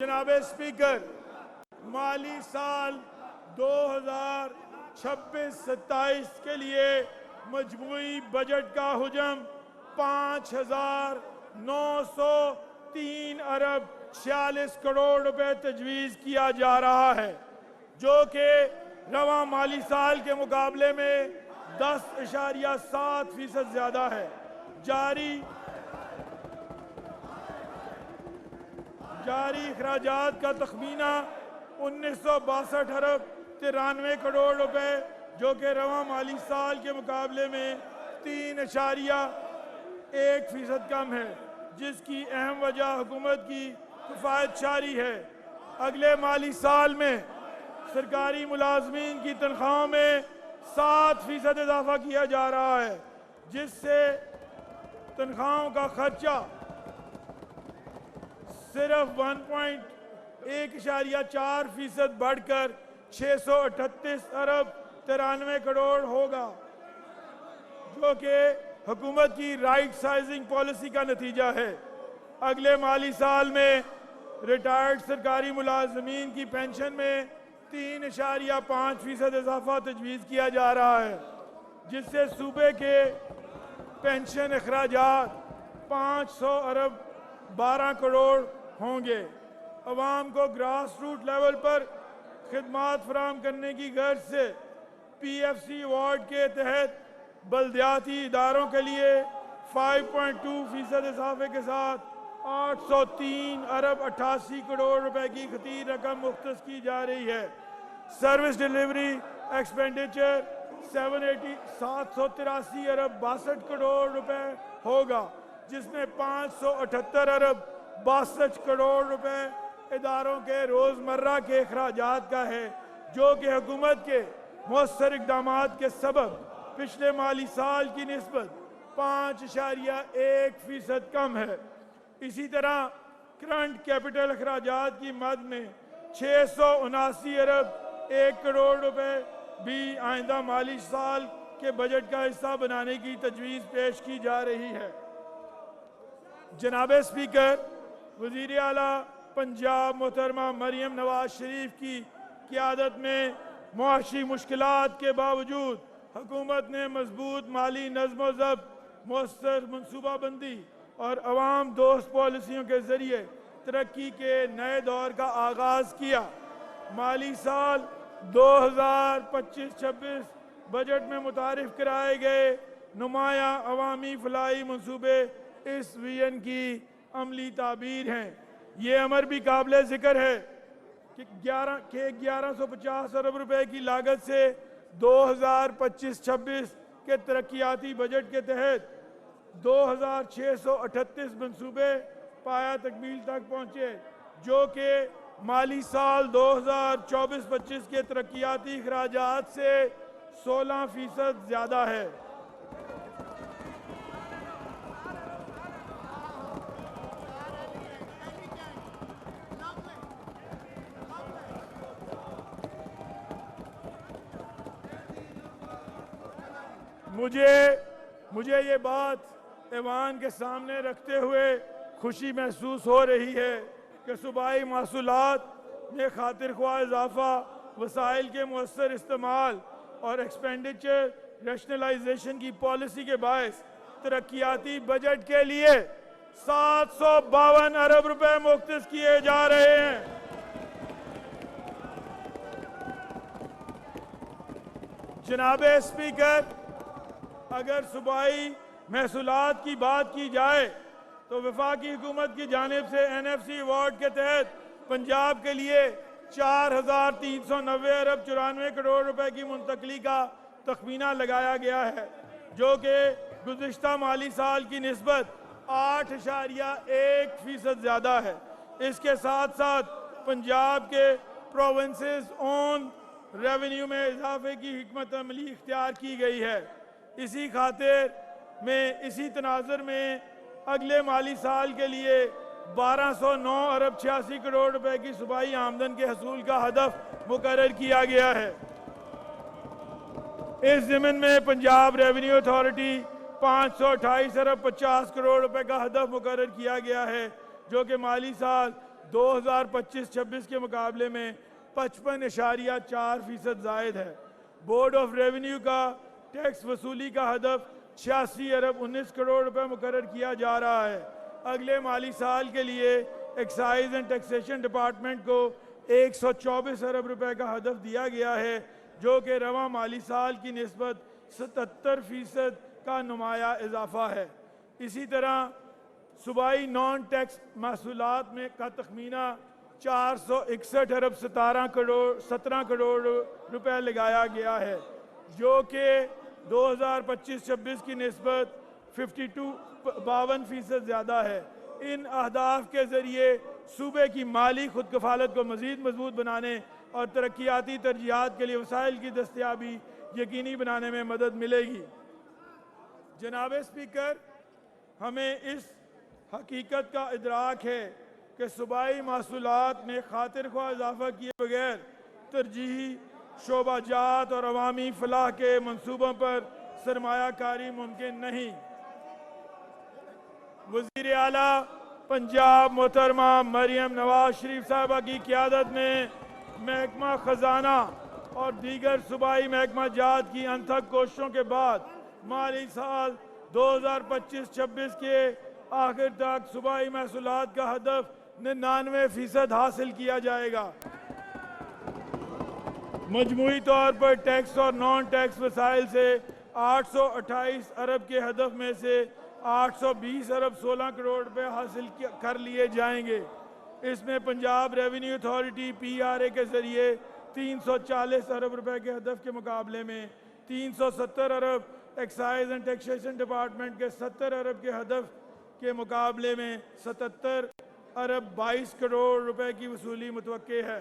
जनाब स्पीकर, माली साल 2026-27 के लिए मजमूई बजट का हुजम 5,903 अरब 46 करोड़ रुपए तजवीज़ किया जा रहा है, जो कि रवां माली साल के मुकाबले में 10.7% ज़्यादा है। जारी अखराजात का तखमीना 1962 अरब 93 करोड़ रुपए, जो कि रवां माली साल के मुकाबले में 3.1% कम है, जिसकी अहम वजह हुकूमत की किफ़ायतशारी है। अगले माली साल में सरकारी मुलाजमीन की तनख्वाहों में 7% इजाफा किया जा रहा है, जिससे तनख्वाहों का खर्चा सिर्फ 1.4% बढ़कर 638 अरब 93 करोड़ होगा, जो कि हुकूमत की राइट साइजिंग पॉलिसी का नतीजा है। अगले माली साल में रिटायर्ड सरकारी मुलाजमीन की पेंशन में 3.5% इजाफा तजवीज़ किया जा रहा है, जिससे सूबे के पेंशन अखराजात 500 अरब 12 करोड़ होंगे। अवाम को ग्रास रूट लेवल पर खिदमात फराहम करने की गर्ज से PFC अवार्ड के तहत बल्दियाती इदारों के लिए 5.2% इजाफे के साथ 803 अरब 88 करोड़ रुपए की खतीर रकम मुख्तस की जा रही है। सर्विस डिलीवरी एक्सपेंडिचर 783 अरब 62 करोड़ रुपए होगा, जिसमें 578 अरब 62 करोड़ रुपए इदारों के रोज़मर्रा के अखराजात का है, जो कि हुकूमत के मौसर इक़दामात के सबब पिछले माली साल की निस्बत 5.1% कम है। इसी तरह करंट कैपिटल अखराजात की मद में 679 अरब 1 करोड़ रुपए भी आइंदा माली साल के बजट का हिस्सा बनाने की तजवीज़ पेश की जा रही है। जनाब स्पीकर, वज़ीर आला पंजाब मोहतरमा मरियम नवाज शरीफ की क़ियादत में मुआशी मुश्किलात के बावजूद हुकूमत ने मजबूत माली नज़्म व ज़ब्त, मौसर मनसूबाबंदी और अवाम दोस्त पॉलिसियों के ज़रिए तरक्की के नए दौर का आगाज़ किया। माली साल 2025-26 बजट में मुतारिफ कराए गए नुमाया अवामी फलाई मनसूबे इस विजन की अमली ताबीर हैं। ये अमर भी काबिल ज़िक्र है कि 1150 अरब रुपए की लागत से 2025-26 के तरक्याती बजट के तहत 2638 मनसूबे पाया तकमील तक पहुँचे, जो कि माली साल 2024-25 के तरक्याती अखराजात से 16% ज़्यादा है। मुझे ये बात ऐवान के सामने रखते हुए खुशी महसूस हो रही है कि सूबाई महसूलात में खातिर ख्वाह इजाफा, वसाइल के मुअस्सर इस्तेमाल और एक्सपेंडिचर रैशनलाइजेशन की पॉलिसी के बायस तरक्याती बजट के लिए 752 अरब रुपए मुख्तस किए जा रहे हैं। जनाब स्पीकर, अगर सूबाई महसूलात की बात की जाए तो वफाकी हुकूमत की जानिब से NFC अवार्ड के तहत पंजाब के लिए 4,390 अरब 94 करोड़ रुपए की मुंतकली का तखमीना लगाया गया है, जो कि गुज़िश्ता माली साल की निस्बत 8.1% ज़्यादा है। इसके साथ साथ पंजाब के प्रोविंसेस ओन रेवेन्यू में इजाफे की हिकमत अमली इख्तियार की गई है। इसी खातिर में इसी तनाज़ुर में अगले माली साल के लिए 1209 अरब 86 करोड़ रुपए की सूबाई आमदन के हसूल का हदफ मुकर्रर किया गया है। इस ज़िमन में पंजाब रेवेन्यू अथॉरिटी 528 अरब 50 करोड़ रुपए का हदफ मुकर्रर किया गया है, जो कि माली साल 2025-26 के मुकाबले में 55.4% जायद है। बोर्ड ऑफ रेवेन्यू का टैक्स वसूली का हदफ 86 अरब 19 करोड़ रुपए मुकर्रर किया जा रहा है। अगले माली साल के लिए एक्साइज एंड टैक्सेशन डिपार्टमेंट को 124 अरब रुपए का हदफ दिया गया है, जो कि रवा माली साल की निस्बत 77% का नुमाया इजाफा है। इसी तरह सूबाई नॉन टैक्स महसूलात में का तखमीना 461 अरब 17 करोड़ रुपए लगाया गया है, जो कि 2025-26 की निस्बत 52% ज़्यादा है। इन अहदाफ के ज़रिए सूबे की माली खुद कफालत को मज़ीद मजबूत बनाने और तरक्याती तरजीहात के लिए वसाइल की दस्तियाबी यकीनी बनाने में मदद मिलेगी। जनाब स्पीकर, हमें इस हकीकत का इदराक है कि सूबाई महसूलात में खातिर ख्वाह इजाफा किए बगैर तरजीही शोबाजात और अवामी फलाह के मनसूबों पर सरमायाकारी मुमकिन नहीं। वज़ीर आला पंजाब मोहतरमा मरियम नवाज शरीफ साहबा की क़यादत में महकमा ख़जाना और दीगर सूबाई महकमा जात की अनथक कोशिशों के बाद माली साल 2025-26 के आखिर तक सूबाई महसूलात का हदफ 99% हासिल किया जाएगा। मजमूई तौर पर टैक्स और नॉन टैक्स वसाइल से 828 अरब के हदफ में से 820 अरब 16 करोड़ रुपए हासिल कर लिए जाएंगे। इसमें पंजाब रेवेन्यू अथॉरिटी PRA के जरिए 340 अरब रुपए के हदफ के मुकाबले में 370 अरब, एक्साइज एंड टैक्सेशन डिपार्टमेंट के 70 अरब के हदफ के मुकाबले में 77 अरब 22 करोड़ रुपए की वसूली मुतवक्के है।